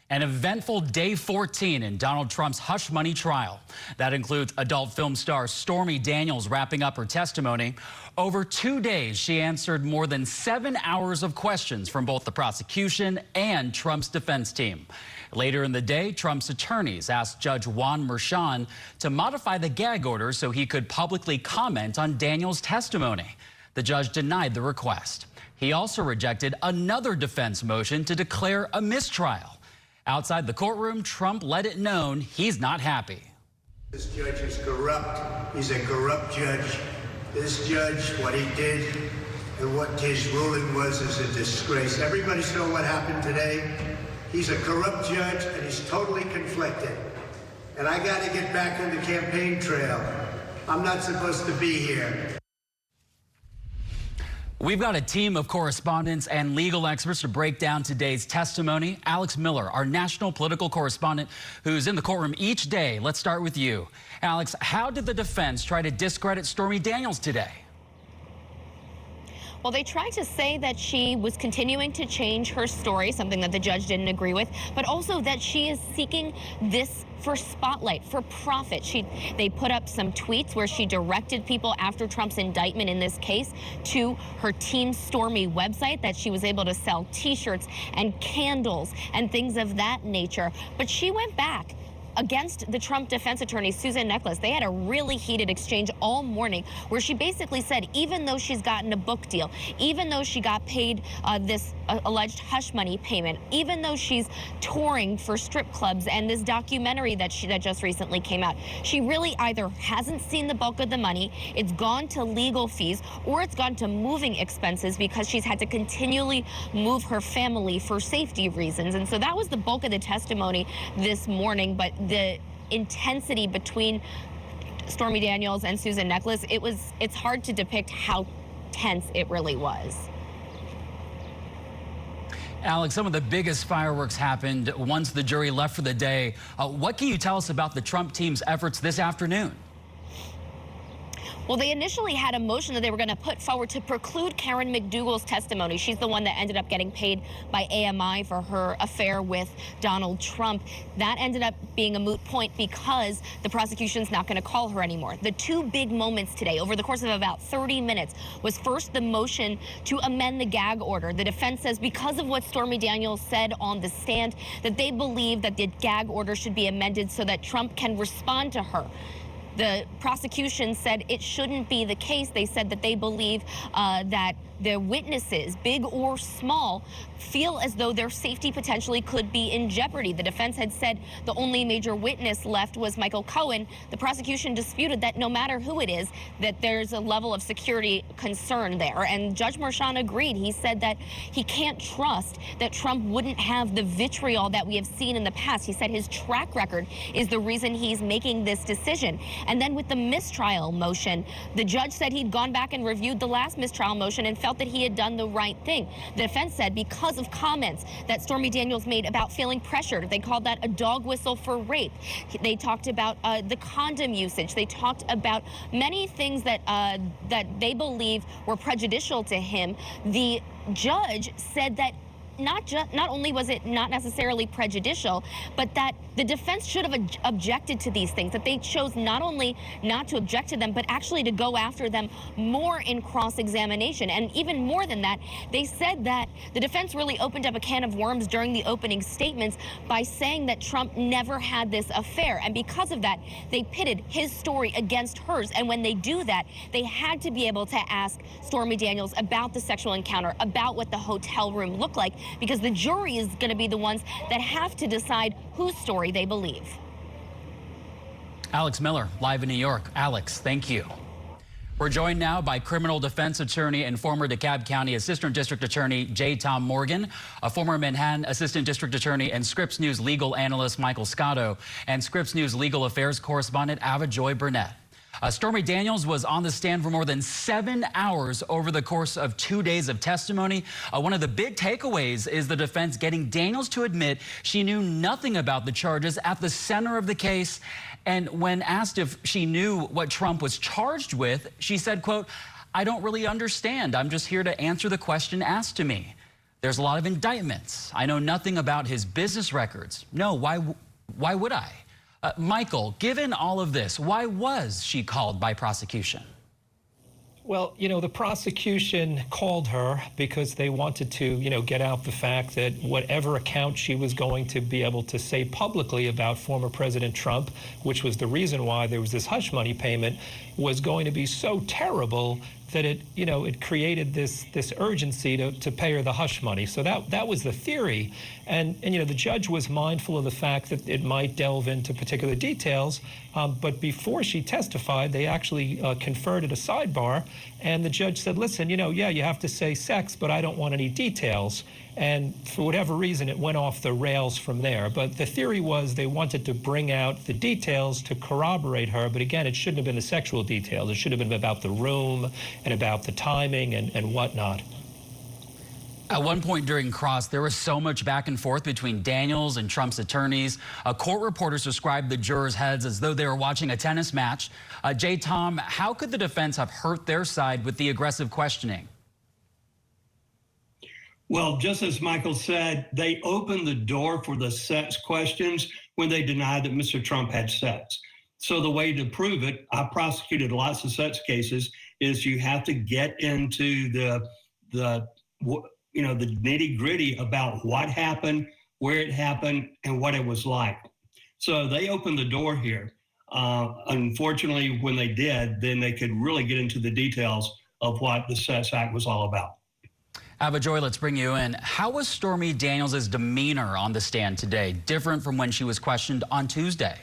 An eventful day 14 in Donald Trump's hush money trial. That includes adult film star Stormy Daniels wrapping up her testimony. Over 2 days, she answered more than 7 hours of questions from both the prosecution and Trump's defense team. Later in the day, Trump's attorneys asked Judge Juan Merchan to modify the gag order so he could publicly comment on Daniels' testimony. The judge denied the request. He also rejected another defense motion to declare a mistrial. Outside the courtroom, Trump let it known he's not happy. This judge is corrupt. He's a corrupt judge. This judge, what he did and what his ruling was is a disgrace. Everybody saw what happened today. He's a corrupt judge and he's totally conflicted. And I got to get back on the campaign trail. I'm not supposed to be here. We've got a team of correspondents and legal experts to break down today's testimony. Alex Miller, our national political correspondent, who's in the courtroom each day. Let's start with you. Alex, how did the defense try to discredit Stormy Daniels today? Well, they tried to say that she was continuing to change her story, something that the judge didn't agree with, but also that she is seeking this for spotlight, for profit. They put up some tweets where she directed people after Trump's indictment in this case to her Team Stormy website, that she was able to sell T-shirts and candles and things of that nature. But she went back against the Trump defense attorney, Susan Necheles. They had a really heated exchange all morning where she basically said, even though she's gotten a book deal, even though she got paid this alleged hush money payment, even though she's touring for strip clubs and this documentary that just recently came out, she really either hasn't seen the bulk of the money, it's gone to legal fees, or it's gone to moving expenses because she's had to continually move her family for safety reasons. And so that was the bulk of the testimony this morning. But the intensity between Stormy Daniels and Susan Necheles, it's hard to depict how tense it really was. Alex, some of the biggest fireworks happened once the jury left for the day. What can you tell us about the Trump team's efforts this afternoon? Well, they initially had a motion that they were going to put forward to preclude Karen McDougal's testimony. She's the one that ended up getting paid by AMI for her affair with Donald Trump. That ended up being a moot point because the prosecution's not going to call her anymore. The two big moments today, over the course of about 30 minutes, was first the motion to amend the gag order. The defense says because of what Stormy Daniels said on the stand, that they believe that the gag order should be amended so that Trump can respond to her. The prosecution said it shouldn't be the case. They said that they believe that the witnesses, big or small, feel as though their safety potentially could be in jeopardy. The defense had said the only major witness left was Michael Cohen. The prosecution disputed that no matter who it is, that there's a level of security concern there. And Judge Merchan agreed. He said that he can't trust that Trump wouldn't have the vitriol that we have seen in the past. He said his track record is the reason he's making this decision. And then with the mistrial motion, the judge said he'd gone back and reviewed the last mistrial motion and felt that he had done the right thing. The defense said because of comments that Stormy Daniels made about feeling pressured, they called that a dog whistle for rape. They talked about the condom usage. They talked about many things that they believe were prejudicial to him. The judge said that not only was it not necessarily prejudicial, but that the defense should have objected to these things, that they chose not only not to object to them, but actually to go after them more in cross-examination. And even more than that, they said that the defense really opened up a can of worms during the opening statements by saying that Trump never had this affair. And because of that, they pitted his story against hers. And when they do that, they had to be able to ask Stormy Daniels about the sexual encounter, about what the hotel room looked like, because the jury is going to be the ones that have to decide whose story they believe. Alex Miller, live in New York. Alex, thank you. We're joined now by criminal defense attorney and former DeKalb County Assistant District Attorney J. Tom Morgan, a former Manhattan Assistant District Attorney and Scripps News legal analyst Michael Scotto, and Scripps News legal affairs correspondent Ava Joy Burnett. Stormy Daniels was on the stand for more than 7 hours over the course of 2 days of testimony. One of the big takeaways is the defense getting Daniels to admit she knew nothing about the charges at the center of the case. And when asked if she knew what Trump was charged with, she said, quote, "I don't really understand. I'm just here to answer the question asked to me." There's a lot of indictments. I know nothing about his business records. No, why would I? Michael, given all of this, why was she called by prosecution? Well, the prosecution called her because they wanted to, get out the fact that whatever account she was going to be able to say publicly about former President Trump, which was the reason why there was this hush money payment, was going to be so terrible that it created this urgency to pay her the hush money. So that was the theory. And the judge was mindful of the fact that it might delve into particular details. But before she testified, they actually conferred at a sidebar. And the judge said, listen, yeah, you have to say sex, but I don't want any details. And for whatever reason, it went off the rails from there. But the theory was they wanted to bring out the details to corroborate her. But again, it shouldn't have been the sexual details. It should have been about the room and about the timing and whatnot. At one point during cross, there was so much back and forth between Daniels and Trump's attorneys. Court reporters described the jurors' heads as though they were watching a tennis match. Tom, how could the defense have hurt their side with the aggressive questioning? Well, just as Michael said, they opened the door for the sex questions when they denied that Mr. Trump had sex. So the way to prove it, I prosecuted lots of sex cases, is you have to get into the nitty gritty about what happened, where it happened, and what it was like. So they opened the door here. Unfortunately, when they did, then they could really get into the details of what the Sex Act was all about. Ava Joy, let's bring you in. How was Stormy Daniels' demeanor on the stand today different from when she was questioned on Tuesday?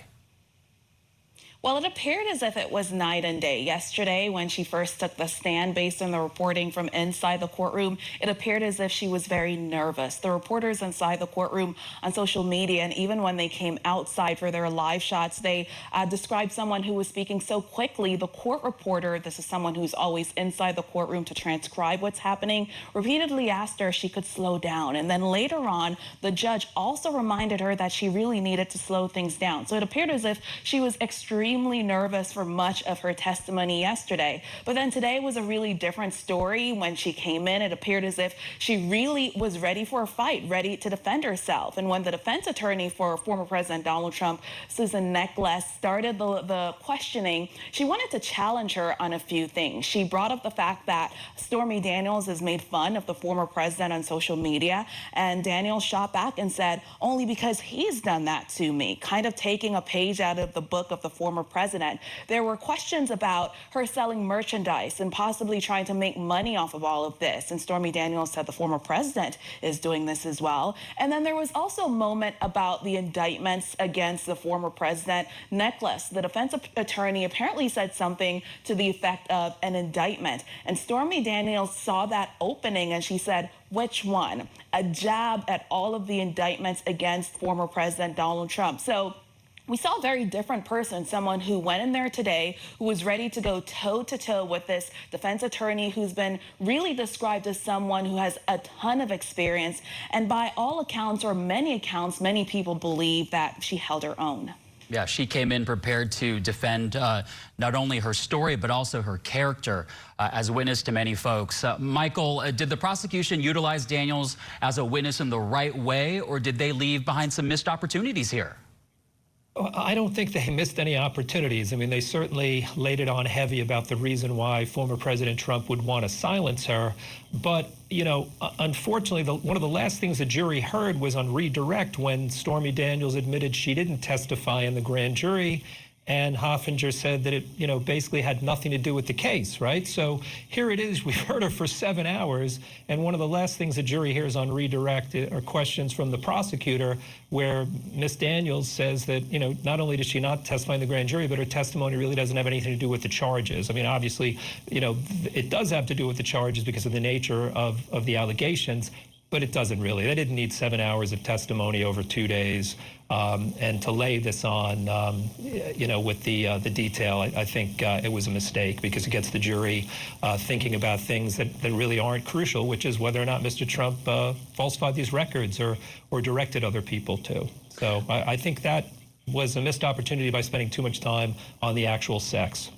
Well, it appeared as if it was night and day. Yesterday, when she first took the stand, based on the reporting from inside the courtroom, it appeared as if she was very nervous. The reporters inside the courtroom on social media, and even when they came outside for their live shots, they described someone who was speaking so quickly. The court reporter, this is someone who's always inside the courtroom to transcribe what's happening, repeatedly asked her if she could slow down. And then later on, the judge also reminded her that she really needed to slow things down. So it appeared as if she was extremely nervous for much of her testimony yesterday. But then today was a really different story. When she came in, it appeared as if she really was ready for a fight, ready to defend herself. And when the defense attorney for former President Donald Trump, Susan Necklace, started the questioning, she wanted to challenge her on a few things. She brought up the fact that Stormy Daniels has made fun of the former president on social media, and Daniels shot back and said, only because he's done that to me, kind of taking a page out of the book of the former president. There were questions about her selling merchandise and possibly trying to make money off of all of this. And Stormy Daniels said the former president is doing this as well. And then there was also a moment about the indictments against the former president. Necklace, the defense attorney, apparently said something to the effect of an indictment. And Stormy Daniels saw that opening and she said, which one? A jab at all of the indictments against former President Donald Trump. So we saw a very different person, someone who went in there today, who was ready to go toe-to-toe with this defense attorney who's been really described as someone who has a ton of experience. And by all accounts, or many accounts, many people believe that she held her own. Yeah, she came in prepared to defend not only her story, but also her character as a witness to many folks. Michael, did the prosecution utilize Daniels as a witness in the right way, or did they leave behind some missed opportunities here? I don't think they missed any opportunities. I mean, they certainly laid it on heavy about the reason why former President Trump would want to silence her. But, unfortunately, one of the last things the jury heard was on redirect when Stormy Daniels admitted she didn't testify in the grand jury. And Hoffinger said that it, basically had nothing to do with the case, right? So here it is. We've heard her for 7 hours. And one of the last things the jury hears on redirect are questions from the prosecutor where Ms. Daniels says that, not only did she not testify in the grand jury, but her testimony really doesn't have anything to do with the charges. I mean, obviously, it does have to do with the charges because of the nature of the allegations. But it doesn't really. They didn't need 7 hours of testimony over 2 days. And to lay this on, with the detail, I think it was a mistake because it gets the jury thinking about things that really aren't crucial, which is whether or not Mr. Trump falsified these records or directed other people to. So I think that was a missed opportunity by spending too much time on the actual sex.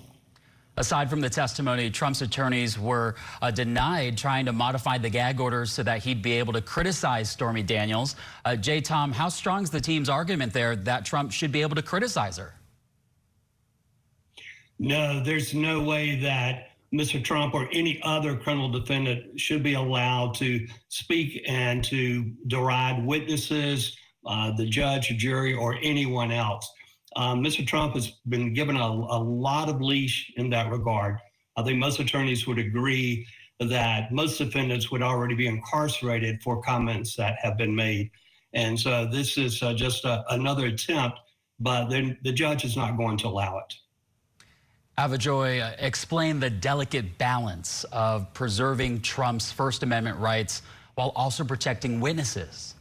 Aside from the testimony, Trump's attorneys were denied trying to modify the gag orders so that he'd be able to criticize Stormy Daniels. J. Tom, how strong is the team's argument there that Trump should be able to criticize her? No, there's no way that Mr. Trump or any other criminal defendant should be allowed to speak and to deride witnesses, the judge, jury, or anyone else. Mr. Trump has been given a lot of leash in that regard. I think most attorneys would agree that most defendants would already be incarcerated for comments that have been made. And so this is just another attempt, but the judge is not going to allow it. Avajoy, explain the delicate balance of preserving Trump's First Amendment rights while also protecting witnesses.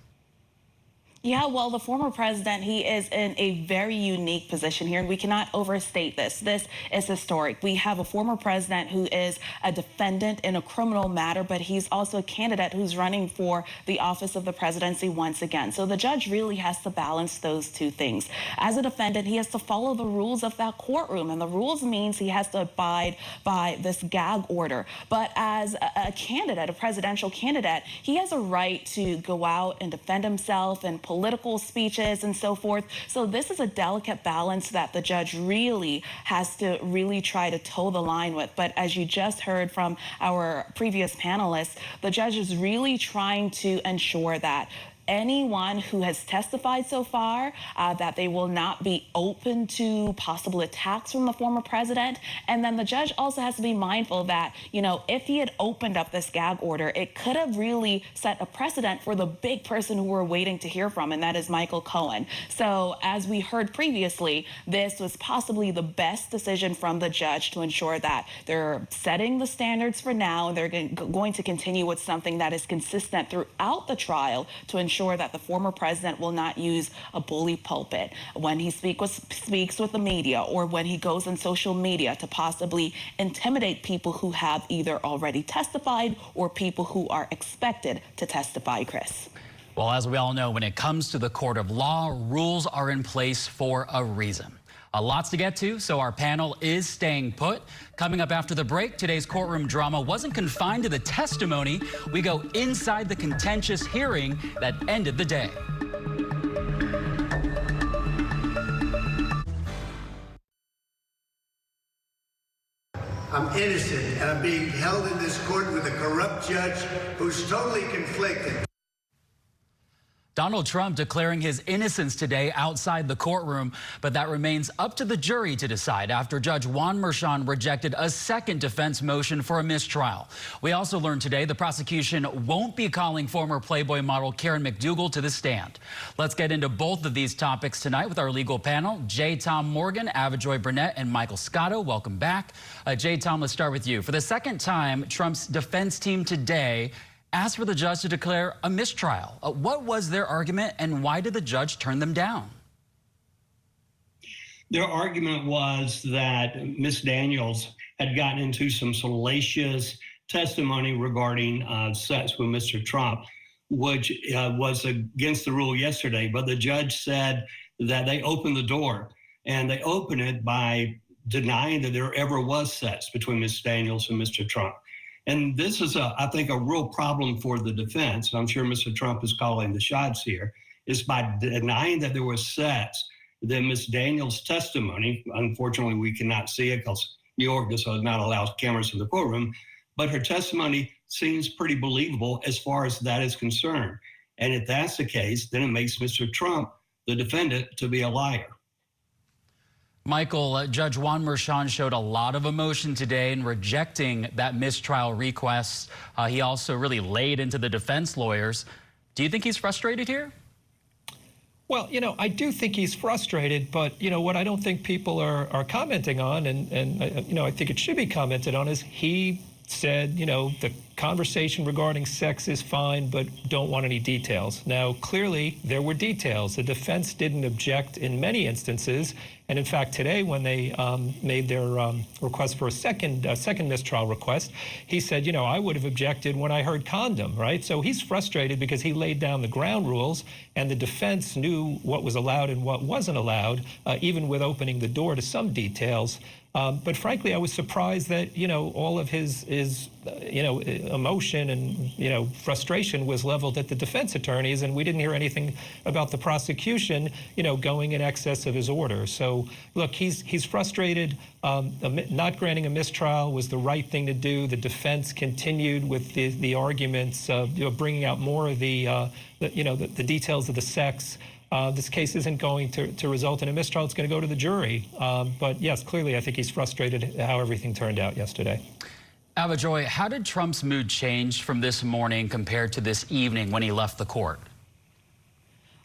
Yeah, well, the former president, he is in a very unique position here, and we cannot overstate this. This is historic. We have a former president who is a defendant in a criminal matter, but he's also a candidate who's running for the office of the presidency once again. So the judge really has to balance those two things. As a defendant, he has to follow the rules of that courtroom, and the rules means he has to abide by this gag order. But as a candidate, a presidential candidate, he has a right to go out and defend himself and political speeches and so forth. So this is a delicate balance that the judge really has to try to toe the line with. But as you just heard from our previous panelists, the judge is really trying to ensure that anyone who has testified so far, that they will not be open to possible attacks from the former president. And then the judge also has to be mindful that, you know, if he had opened up this gag order, it could have really set a precedent for the big person who we're waiting to hear from, and that is Michael Cohen. So as we heard previously, this was possibly the best decision from the judge to ensure that they're setting the standards for now, and they're going to continue with something that is consistent throughout the trial to ensure that the former president will not use a bully pulpit when he speaks with the media, or when he goes on social media to possibly intimidate people who have either already testified or people who are expected to testify, Chris. Well, as we all know, when it comes to the court of law, rules are in place for a reason. Lots to get to, so our panel is staying put. Coming up after the break, today's courtroom drama wasn't confined to the testimony. We go inside the contentious hearing that ended the day. I'm innocent, and I'm being held in this court with a corrupt judge who's totally conflicted. Donald Trump declaring his innocence today outside the courtroom, but that remains up to the jury to decide after Judge Juan Merchan rejected a second defense motion for a mistrial. We also learned today the prosecution won't be calling former Playboy model Karen McDougal to the stand. Let's get into both of these topics tonight with our legal panel, J. Tom Morgan, Avajoy Burnett, and Michael Scotto. Welcome back. J. Tom, let's start with you. For the second time, Trump's defense team today asked for the judge to declare a mistrial. What was their argument, and why did the judge turn them down? Their argument was that Ms. Daniels had gotten into some salacious testimony regarding sex with Mr. Trump, which was against the rule yesterday. But the judge said that they opened the door, and they opened it by denying that there ever was sex between Ms. Daniels and Mr. Trump. And this is, I think, a real problem for the defense. I'm sure Mr. Trump is calling the shots here, is by denying that there was sex. Then Ms. Daniels' testimony, unfortunately, we cannot see it because New York does not allow cameras in the courtroom, but her testimony seems pretty believable as far as that is concerned. And if that's the case, then it makes Mr. Trump, the defendant, to be a liar. Michael, Judge Juan Merchan showed a lot of emotion today in rejecting that mistrial request. He also really laid into the defense lawyers. Do you think he's frustrated here? Well, you know, I do think he's frustrated, but, you know, what I don't think people are commenting on, and you know, I think it should be commented on, is he said, you know, the conversation regarding sex is fine, but don't want any details. Now, clearly, there were details. The defense didn't object in many instances. And in fact, today, when they made their request for a second mistrial request, he said, you know, I would have objected when I heard condom, right? So he's frustrated because he laid down the ground rules, and the defense knew what was allowed and what wasn't allowed, even with opening the door to some details. But frankly, I was surprised that, all of his emotion and, frustration was leveled at the defense attorneys, and we didn't hear anything about the prosecution, going in excess of his order. So, look, he's frustrated. Not granting a mistrial was the right thing to do. The defense continued with the arguments, bringing out more of the details of the sex. This case isn't going to result in a mistrial. It's going to go to the jury. But yes, clearly, I think he's frustrated how everything turned out yesterday. Avajoy, how did Trump's mood change from this morning compared to this evening when he left the court?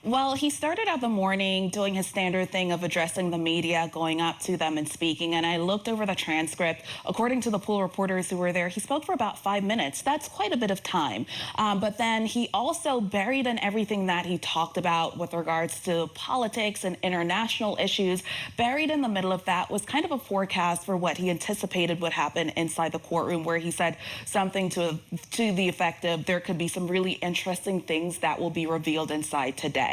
Well, he started out the morning doing his standard thing of addressing the media, going up to them and speaking. And I looked over the transcript. According to the pool reporters who were there, he spoke for about 5 minutes. That's quite a bit of time. But then he also buried in everything that he talked about with regards to politics and international issues. Buried in the middle of that was kind of a forecast for what he anticipated would happen inside the courtroom, where he said something to the effect of there could be some really interesting things that will be revealed inside today.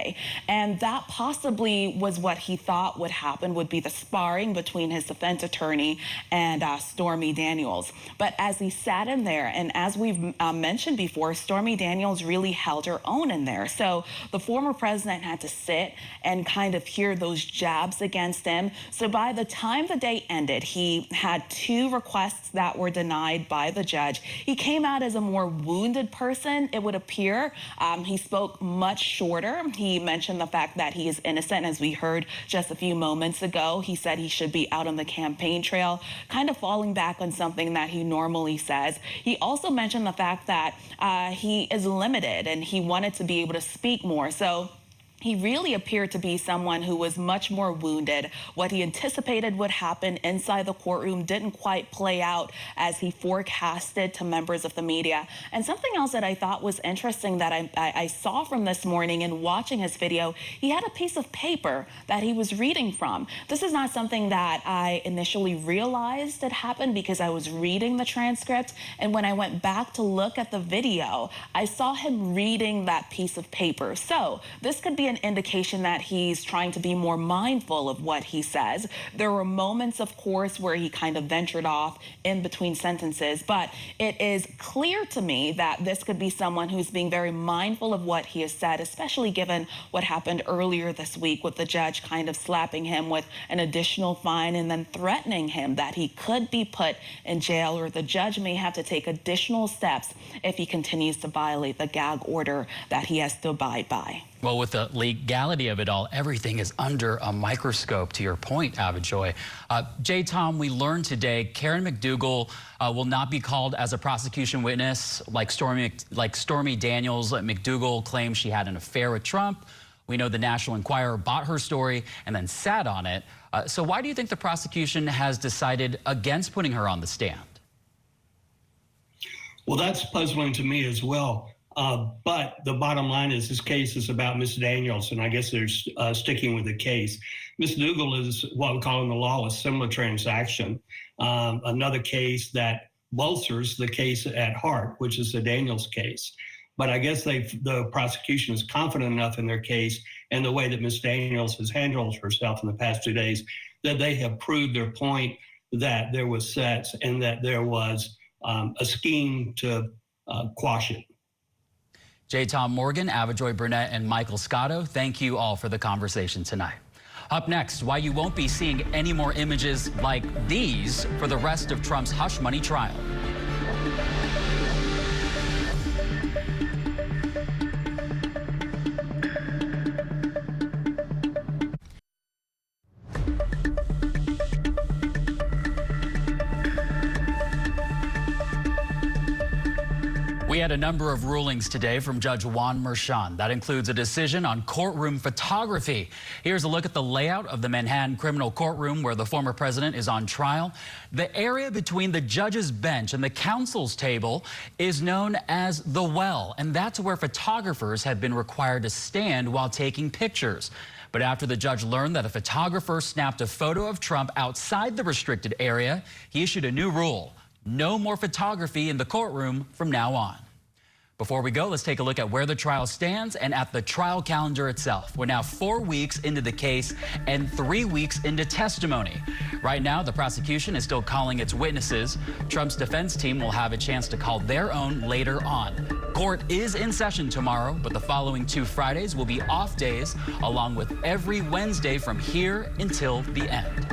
And that possibly was what he thought would happen, would be the sparring between his defense attorney and Stormy Daniels. But as he sat in there, and as we've mentioned before, Stormy Daniels really held her own in there. So the former president had to sit and kind of hear those jabs against him. So by the time the day ended, he had 2 requests that were denied by the judge. He came out as a more wounded person, it would appear. He spoke much shorter. He mentioned the fact that he is innocent. As we heard just a few moments ago, he said he should be out on the campaign trail, kind of falling back on something that he normally says. He also mentioned the fact that he is limited and he wanted to be able to speak more. So he really appeared to be someone who was much more wounded. What he anticipated would happen inside the courtroom didn't quite play out as he forecasted to members of the media. And something else that I thought was interesting that I saw from this morning in watching his video, he had a piece of paper that he was reading from. This is not something that I initially realized had happened because I was reading the transcript. And when I went back to look at the video, I saw him reading that piece of paper. So this could be an indication that he's trying to be more mindful of what he says. There were moments, of course, where he kind of ventured off in between sentences, but it is clear to me that this could be someone who's being very mindful of what he has said, especially given what happened earlier this week with the judge kind of slapping him with an additional fine and then threatening him that he could be put in jail, or the judge may have to take additional steps if he continues to violate the gag order that he has to abide by. Well, with the legality of it all, everything is under a microscope, to your point, Avajoy. J. Tom, we learned today Karen McDougal will not be called as a prosecution witness like Stormy Daniels. McDougal claims she had an affair with Trump. We know the National Enquirer bought her story and then sat on it. So why do you think the prosecution has decided against putting her on the stand? Well, that's puzzling to me as well. But the bottom line is this case is about Ms. Daniels, and I guess they're sticking with the case. Ms. McDougal is what we call in the law a similar transaction, another case that bolsters the case at heart, which is the Daniels case. But I guess the prosecution is confident enough in their case and the way that Ms. Daniels has handled herself in the past 2 days that they have proved their point that there was sex and that there was a scheme to quash it. J. Tom Morgan, Avajoy Burnett, and Michael Scotto, thank you all for the conversation tonight. Up next, why you won't be seeing any more images like these for the rest of Trump's hush money trial. We had a number of rulings today from Judge Juan Merchan. That includes a decision on courtroom photography. Here's a look at the layout of the Manhattan criminal courtroom where the former president is on trial. The area between the judge's bench and the counsel's table is known as the well, and that's where photographers have been required to stand while taking pictures. But after the judge learned that a photographer snapped a photo of Trump outside the restricted area, he issued a new rule. No more photography in the courtroom from now on. Before we go, let's take a look at where the trial stands and at the trial calendar itself. We're now 4 weeks into the case and 3 weeks into testimony. Right now, the prosecution is still calling its witnesses. Trump's defense team will have a chance to call their own later on. Court is in session tomorrow, but the following 2 Fridays will be off days, along with every Wednesday from here until the end.